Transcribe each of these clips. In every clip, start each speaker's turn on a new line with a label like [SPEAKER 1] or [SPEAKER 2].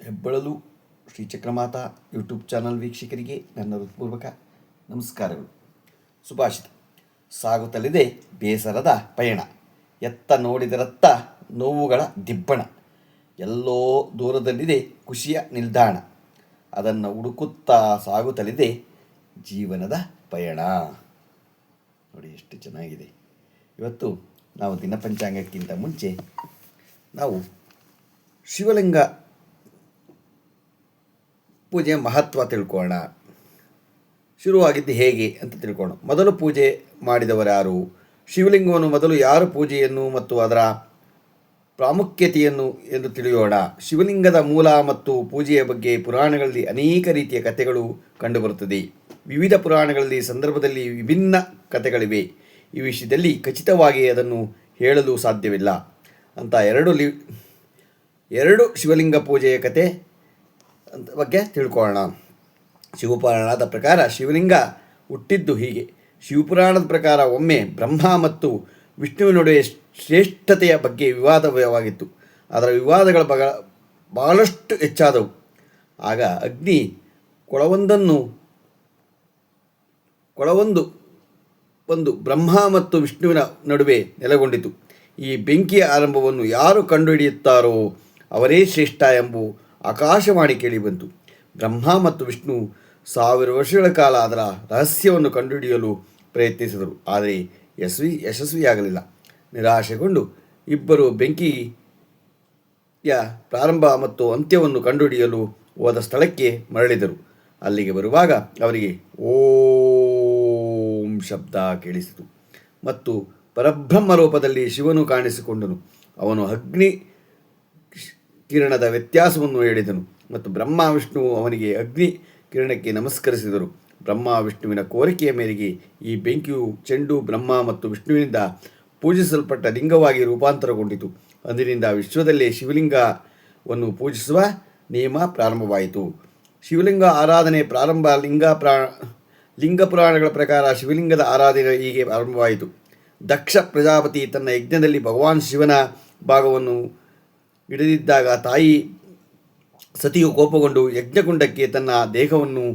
[SPEAKER 1] ಹೆಬ್ಬಳಲು Shri Chakramata YouTube channel ವೀಕ್ಷಕರಿಗೆ ನನ್ನ ಹೃತ್ಪೂರ್ವಕ ನಮಸ್ಕಾರಗಳು. ಸುಭಾಷಿತ: ಸಾಗುತ್ತಲಿದೆ ಬೇಸರದ ಪಯಣ, ಎತ್ತ ನೋಡಿದರತ್ತ ನೋವುಗಳ ದಿಬ್ಬಣ, ಎಲ್ಲೋ ದೂರದಲ್ಲಿದೆ ಖುಷಿಯ ನಿಲ್ದಾಣ, ಅದನ್ನು ಹುಡುಕುತ್ತಾ ಸಾಗುತ್ತಲಿದೆ ಜೀವನದ ಪಯಣ. ನೋಡಿ ಎಷ್ಟು ಚೆನ್ನಾಗಿದೆ. ಇವತ್ತು ನಾವು ದಿನಪಂಚಾಂಗಕ್ಕಿಂತ ಮುಂಚೆ ನಾವು ಶಿವಲಿಂಗ ಪೂಜೆಯ ಮಹತ್ವ ತಿಳ್ಕೊಳ್ಳೋಣ. ಶುರುವಾಗಿದ್ದು ಹೇಗೆ ಅಂತ ತಿಳ್ಕೊಳ್ಳೋಣ. ಮೊದಲು ಪೂಜೆ ಮಾಡಿದವರು ಯಾರು, ಶಿವಲಿಂಗವನ್ನು ಮೊದಲು ಯಾರು ಪೂಜೆಯನ್ನು ಮತ್ತು ಅದರ ಪ್ರಾಮುಖ್ಯತೆಯನ್ನು ಎಂದು ತಿಳಿಯೋಣ. ಶಿವಲಿಂಗದ ಮೂಲ ಮತ್ತು ಪೂಜೆಯ ಬಗ್ಗೆ ಪುರಾಣಗಳಲ್ಲಿ ಅನೇಕ ರೀತಿಯ ಕಥೆಗಳು ಕಂಡುಬರುತ್ತದೆ. ವಿವಿಧ ಪುರಾಣಗಳಲ್ಲಿ ಸಂದರ್ಭದಲ್ಲಿ ವಿಭಿನ್ನ ಕಥೆಗಳಿವೆ. ಈ ವಿಷಯದಲ್ಲಿ ಖಚಿತವಾಗಿ ಅದನ್ನು ಹೇಳಲು ಸಾಧ್ಯವಿಲ್ಲ ಅಂತ ಎರಡು ಶಿವಲಿಂಗ ಪೂಜೆಯ ಕಥೆ ಅಂತ ಬಗ್ಗೆ ತಿಳ್ಕೊಳ್ಳೋಣ. ಶಿವಪುರಾಣದ ಪ್ರಕಾರ ಶಿವಲಿಂಗ ಹುಟ್ಟಿದ್ದು ಹೀಗೆ. ಶಿವಪುರಾಣದ ಪ್ರಕಾರ ಒಮ್ಮೆ ಬ್ರಹ್ಮ ಮತ್ತು ವಿಷ್ಣುವಿನ ನಡುವೆ ಶ್ರೇಷ್ಠತೆಯ ಬಗ್ಗೆ ವಿವಾದವಾಗಿತ್ತು. ಅದರ ವಿವಾದಗಳ ಬಹಳಷ್ಟು ಹೆಚ್ಚಾದವು. ಆಗ ಅಗ್ನಿ ಕೊಳವೊಂದು ಬ್ರಹ್ಮ ಮತ್ತು ವಿಷ್ಣುವಿನ ನಡುವೆ ನೆಲೆಗೊಂಡಿತು. ಈ ಬೆಂಕಿಯ ಆರಂಭವನ್ನು ಯಾರು ಕಂಡುಹಿಡಿಯುತ್ತಾರೋ ಅವರೇ ಶ್ರೇಷ್ಠ ಎಂಬ ಆಕಾಶವಾಣಿ ಕೇಳಿಬಂತು. ಬ್ರಹ್ಮ ಮತ್ತು ವಿಷ್ಣು 1000 ವರ್ಷಗಳ ಕಾಲ ಅದರ ರಹಸ್ಯವನ್ನು ಕಂಡುಹಿಡಿಯಲು ಪ್ರಯತ್ನಿಸಿದರು. ಆದರೆ ಯಶಸ್ವಿಯಾಗಲಿಲ್ಲ. ನಿರಾಶೆಗೊಂಡು ಇಬ್ಬರು ಬೆಂಕಿಯ ಪ್ರಾರಂಭ ಮತ್ತು ಅಂತ್ಯವನ್ನು ಕಂಡುಹಿಡಿಯಲು ಹೋದ ಸ್ಥಳಕ್ಕೆ ಮರಳಿದರು. ಅಲ್ಲಿಗೆ ಬರುವಾಗ ಅವರಿಗೆ ಓಂ ಶಬ್ದ ಕೇಳಿಸಿತು ಮತ್ತು ಪರಬ್ರಹ್ಮ ರೂಪದಲ್ಲಿ ಶಿವನು ಕಾಣಿಸಿಕೊಂಡನು. ಅವನು ಅಗ್ನಿ ಕಿರಣದ ವ್ಯತ್ಯಾಸವನ್ನು ಹೇಳಿದನು ಮತ್ತು ಬ್ರಹ್ಮ ವಿಷ್ಣು ಅವನಿಗೆ ಅಗ್ನಿ ಕಿರಣಕ್ಕೆ ನಮಸ್ಕರಿಸಿದರು. ಬ್ರಹ್ಮ ವಿಷ್ಣುವಿನ ಕೋರಿಕೆಯ ಮೇರೆಗೆ ಈ ಬೆಂಕಿಯು ಚೆಂಡು ಬ್ರಹ್ಮ ಮತ್ತು ವಿಷ್ಣುವಿನಿಂದ ಪೂಜಿಸಲ್ಪಟ್ಟ ಲಿಂಗವಾಗಿ ರೂಪಾಂತರಗೊಂಡಿತು. ಅಂದಿನಿಂದ ವಿಶ್ವದಲ್ಲೇ ಶಿವಲಿಂಗವನ್ನು ಪೂಜಿಸುವ ನಿಯಮ ಪ್ರಾರಂಭವಾಯಿತು. ಶಿವಲಿಂಗ ಆರಾಧನೆ ಪ್ರಾರಂಭ ಲಿಂಗ ಪುರಾಣಗಳ ಪ್ರಕಾರ ಶಿವಲಿಂಗದ ಆರಾಧನೆ ಹೀಗೆ ಪ್ರಾರಂಭವಾಯಿತು. ದಕ್ಷ ಪ್ರಜಾಪತಿ ತನ್ನ ಯಜ್ಞದಲ್ಲಿ ಭಗವಾನ್ ಶಿವನ ಭಾಗವನ್ನು ಹಿಡಿದಿದ್ದಾಗ ತಾಯಿ ಸತಿಯು ಕೋಪಗೊಂಡು ಯಜ್ಞಕುಂಡಕ್ಕೆ ತನ್ನ ದೇಹವನ್ನು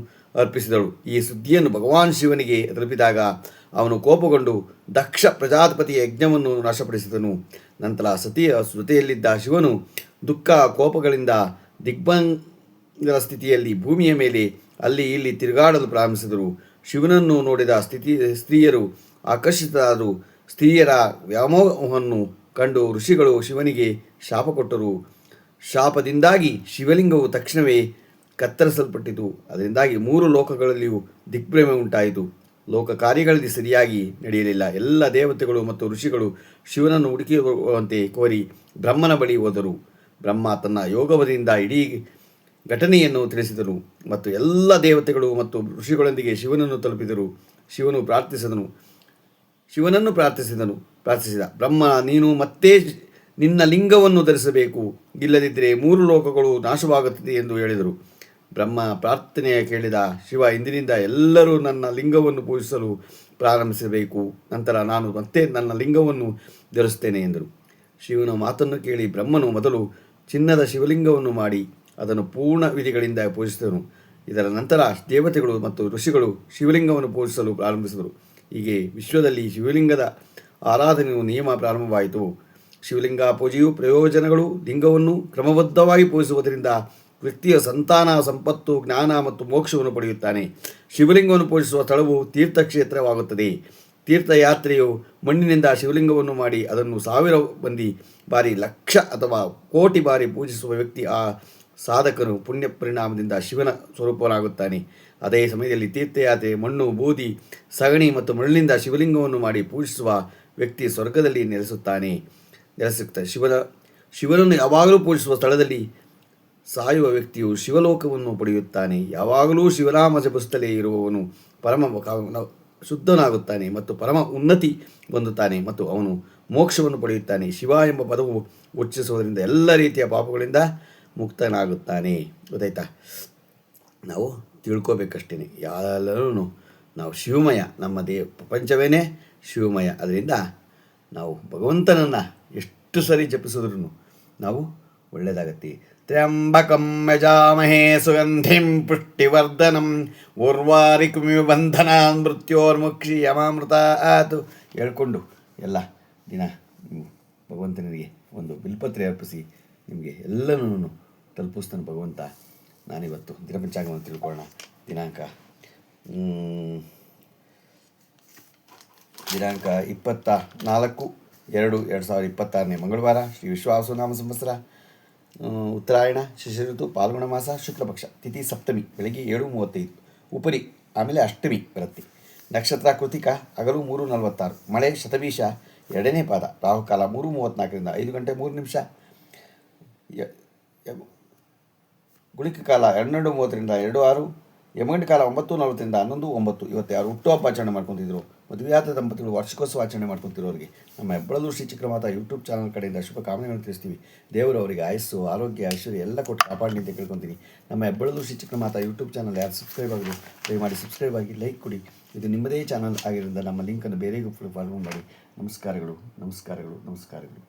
[SPEAKER 1] ಅರ್ಪಿಸಿದಳು. ಈ ಸುದ್ದಿಯನ್ನು ಭಗವಾನ್ ಶಿವನಿಗೆ ತಲುಪಿದಾಗ ಅವನು ಕೋಪಗೊಂಡು ದಕ್ಷ ಪ್ರಜಾಪತಿಯ ಯಜ್ಞವನ್ನು ನಾಶಪಡಿಸಿದನು. ನಂತರ ಸತಿಯ ಜೊತೆಯಲ್ಲಿದ್ದ ಶಿವನು ದುಃಖ ಕೋಪಗಳಿಂದ ದಿಗ್ಭಂಗರ ಸ್ಥಿತಿಯಲ್ಲಿ ಭೂಮಿಯ ಮೇಲೆ ಅಲ್ಲಿ ಇಲ್ಲಿ ತಿರುಗಾಡಲು ಪ್ರಾರಂಭಿಸಿದರು. ಶಿವನನ್ನು ನೋಡಿದ ಸ್ತ್ರೀಯರು ಆಕರ್ಷಿತರಾದರು. ಸ್ತ್ರೀಯರ ವ್ಯಾಮೋಹವನ್ನು ಕಂಡು ಋಷಿಗಳು ಶಿವನಿಗೆ ಶಾಪ ಕೊಟ್ಟರು. ಶಾಪದಿಂದಾಗಿ ಶಿವಲಿಂಗವು ತಕ್ಷಣವೇ ಕತ್ತರಿಸಲ್ಪಟ್ಟಿತು. ಅದರಿಂದಾಗಿ 3 ಲೋಕಗಳಲ್ಲಿಯೂ ದಿಗ್ಭ್ರಮೆ ಉಂಟಾಯಿತು. ಲೋಕ ಕಾರ್ಯಗಳಲ್ಲಿ ಸರಿಯಾಗಿ ನಡೆಯಲಿಲ್ಲ. ಎಲ್ಲ ದೇವತೆಗಳು ಮತ್ತು ಋಷಿಗಳು ಶಿವನನ್ನು ಹುಡುಕಿರುವಂತೆ ಕೋರಿ ಬ್ರಹ್ಮನ ಬಳಿ ಹೋದರು. ಬ್ರಹ್ಮ ತನ್ನ ಯೋಗಬಲದಿಂದ ಇಡೀ ಘಟನೆಯನ್ನು ತಿಳಿಸಿದನು ಮತ್ತು ಎಲ್ಲ ದೇವತೆಗಳು ಮತ್ತು ಋಷಿಗಳೊಂದಿಗೆ ಶಿವನನ್ನು ತಲುಪಿದರು. ಶಿವನನ್ನು ಪ್ರಾರ್ಥಿಸಿದ ಬ್ರಹ್ಮ, ನೀನು ಮತ್ತೆ ನಿನ್ನ ಲಿಂಗವನ್ನು ಧರಿಸಬೇಕು, ಇಲ್ಲದಿದ್ದರೆ 3 ಲೋಕಗಳು ನಾಶವಾಗುತ್ತದೆ ಎಂದು ಹೇಳಿದರು. ಬ್ರಹ್ಮ ಪ್ರಾರ್ಥನೆಯ ಕೇಳಿದ ಶಿವ, ಇಂದಿನಿಂದ ಎಲ್ಲರೂ ನನ್ನ ಲಿಂಗವನ್ನು ಪೂಜಿಸಲು ಪ್ರಾರಂಭಿಸಬೇಕು, ನಂತರ ನಾನು ಮತ್ತೆ ನನ್ನ ಲಿಂಗವನ್ನು ಧರಿಸುತ್ತೇನೆ ಎಂದರು. ಶಿವನ ಮಾತನ್ನು ಕೇಳಿ ಬ್ರಹ್ಮನು ಮೊದಲು ಚಿನ್ನದ ಶಿವಲಿಂಗವನ್ನು ಮಾಡಿ ಅದನ್ನು ಪೂರ್ಣ ವಿಧಿಗಳಿಂದ ಪೂಜಿಸಿದನು. ಇದರ ನಂತರ ದೇವತೆಗಳು ಮತ್ತು ಋಷಿಗಳು ಶಿವಲಿಂಗವನ್ನು ಪೂಜಿಸಲು ಪ್ರಾರಂಭಿಸಿದರು. ಹೀಗೆ ವಿಶ್ವದಲ್ಲಿ ಶಿವಲಿಂಗದ ಆರಾಧನೆಯು ನಿಯಮ ಪ್ರಾರಂಭವಾಯಿತು. ಶಿವಲಿಂಗ ಪೂಜೆಯು ಪ್ರಯೋಜನಗಳು: ಲಿಂಗವನ್ನು ಕ್ರಮಬದ್ಧವಾಗಿ ಪೂಜಿಸುವುದರಿಂದ ವ್ಯಕ್ತಿಯ ಸಂತಾನ, ಸಂಪತ್ತು, ಜ್ಞಾನ ಮತ್ತು ಮೋಕ್ಷವನ್ನು ಪಡೆಯುತ್ತಾನೆ. ಶಿವಲಿಂಗವನ್ನು ಪೂಜಿಸುವ ಸ್ಥಳವು ತೀರ್ಥಕ್ಷೇತ್ರವಾಗುತ್ತದೆ. ತೀರ್ಥಯಾತ್ರೆಯು ಮಣ್ಣಿನಿಂದ ಶಿವಲಿಂಗವನ್ನು ಮಾಡಿ ಅದನ್ನು 1000 ಬಾರಿ, ಲಕ್ಷ ಅಥವಾ ಕೋಟಿ ಬಾರಿ ಪೂಜಿಸುವ ವ್ಯಕ್ತಿ ಆ ಸಾಧಕನು ಪುಣ್ಯ ಪರಿಣಾಮದಿಂದ ಶಿವನ ಸ್ವರೂಪನಾಗುತ್ತಾನೆ. ಅದೇ ಸಮಯದಲ್ಲಿ ತೀರ್ಥಯಾತ್ರೆ ಮಣ್ಣು, ಬೂದಿ, ಸಗಣಿ ಮತ್ತು ಮರಳಿನಿಂದ ಶಿವಲಿಂಗವನ್ನು ಮಾಡಿ ಪೂಜಿಸುವ ವ್ಯಕ್ತಿ ಸ್ವರ್ಗದಲ್ಲಿ ನೆಲೆಸುತ್ತಾನೆ. ಶಿವನನ್ನು ಯಾವಾಗಲೂ ಪೂಜಿಸುವ ಸ್ಥಳದಲ್ಲಿ ಸಾಯುವ ವ್ಯಕ್ತಿಯು ಶಿವಲೋಕವನ್ನು ಪಡೆಯುತ್ತಾನೆ. ಯಾವಾಗಲೂ ಶಿವನಾಮ ಜಪಿಸುತ್ತಲೇ ಇರುವವನು ಪರಮ ಶುದ್ಧನಾಗುತ್ತಾನೆ ಮತ್ತು ಪರಮ ಉನ್ನತಿ ಹೊಂದುತ್ತಾನೆ ಮತ್ತು ಅವನು ಮೋಕ್ಷವನ್ನು ಪಡೆಯುತ್ತಾನೆ. ಶಿವ ಎಂಬ ಪದವು ಉಚ್ಚರಿಸುವುದರಿಂದ ಎಲ್ಲ ರೀತಿಯ ಪಾಪಗಳಿಂದ ಮುಕ್ತನಾಗುತ್ತಾನೆ. ಗೊತ್ತಾಯ್ತಾ? ನಾವು ತಿಳ್ಕೋಬೇಕಷ್ಟೇ. ಎಲ್ಲರೂ ನಾವು ಶಿವಮಯ, ನಮ್ಮ ಪ್ರಪಂಚವೇ ಶಿವಮಯ. ಅದರಿಂದ ನಾವು ಭಗವಂತನನ್ನು ಎಷ್ಟು ಸರಿ ಜಪಿಸಿದ್ರೂ ನಾವು ಒಳ್ಳೆಯದಾಗತ್ತೆ. ತ್ರ್ಯಂಬಕಂ ಯಜಾಮಹೇ ಸುಗಂಧಿಂ ಪುಷ್ಟಿವರ್ಧನಂ ಉರ್ವಾರಿಕಮಿವ ಬಂಧನಾನ್ ಮೃತ್ಯೋರ್ಮುಕ್ಷಿ ಯಮಾಮೃತಾತ್ ಹೇಳ್ಕೊಂಡು ಎಲ್ಲ ದಿನ ನೀವು ಭಗವಂತನಿಗೆ ಒಂದು ಬಿಲ್ಪತ್ರೆ ಅರ್ಪಿಸಿ ನಿಮಗೆ ಎಲ್ಲನೂ ತಲುಪಿಸ್ತಾನೆ ಭಗವಂತ. ನಾನಿವತ್ತು ದಿನಪಂಚಾಂಗವನ್ನು ತಿಳ್ಕೊಳ್ಳೋಣ. ದಿನಾಂಕ 24/2/2026 ಮಂಗಳವಾರ, ಶ್ರೀ ವಿಶ್ವಾವಸುನಾಮ ಸಂವತ್ಸರ, ಉತ್ತರಾಯಣ, ಶಿಶಿರ ಋತು, ಪಾಲ್ಗುಣ ಮಾಸ, ಶುಕ್ಲಪಕ್ಷ, ತಿಥಿ ಸಪ್ತಮಿ, ಬೆಳಗ್ಗೆ 7:35, ಉಪರಿ ಆಮೇಲೆ ಅಷ್ಟಮಿ ಬರುತ್ತೆ. ನಕ್ಷತ್ರ ಕೃತಿಕ, ಹಗಲು 3:46, ಮಳೆ ಶತಬೀಷ 2ನೇ ಪಾದ, ರಾಹುಕಾಲ 3:34 5 ಗಂಟೆ 3 ನಿಮಿಷ, ಗುಳಿಕ ಕಾಲ 12:30 2:06, ಯಮಗಂಡ ಕಾಲ 9:40 11:09. ಇವತ್ತು ಯಾರು ಹುಟ್ಟುಹಬ್ಬ ಆಚರಣೆ ಮಾಡ್ಕೊತಿದ್ರು, ಮದುವೆಯಾದ ದಂಪತಿಗಳು ವಾರ್ಷಿಕೋತ್ಸವ ಆಚರಣೆ ಮಾಡ್ಕೊತಿರೋರಿಗೆ ನಮ್ಮ ಹೆಬ್ಬಳದು ಶ್ರೀ ಚಕ್ರಮಾತಾ ಯೂಟ್ಯೂಬ್ ಚಾನಲ್ ಕಡೆಯಿಂದ ಶುಭ ಕಾಮನೆಗಳನ್ನು ತಿಳಿಸ್ತೀವಿ. ದೇವರು ಅವರಿಗೆ ಆಯಸ್ಸು, ಆರೋಗ್ಯ, ಐಶ್ವರ್ಯ ಎಲ್ಲ ಕೊಟ್ಟು ಕಾಪಾಡಲಿ ಅಂತ ಕೇಳ್ಕೊತೀನಿ. ನಮ್ಮ ಹೆಬ್ಬಳದು ಶ್ರೀ ಚಕ್ರಮಾತಾ ಯೂಟ್ಯೂಬ್ ಚಾನಲ್ ಯಾರು ಸಬ್ಸ್ಕ್ರೈಬ್ ಆಗೋದು ದಯಮಾಡಿ ಸಬ್ಸ್ಕ್ರೈಬ್ ಆಗಿ, ಲೈಕ್ ಕೊಡಿ. ಇದು ನಿಮ್ಮದೇ ಚಾನಲ್ ಆಗಿರೋದ್ರಿಂದ ನಮ್ಮ ಲಿಂಕನ್ನು ಬೇರೆಗೂ ಫಾಲೋ ಮಾಡಿ. ನಮಸ್ಕಾರಗಳು, ನಮಸ್ಕಾರಗಳು, ನಮಸ್ಕಾರಗಳು.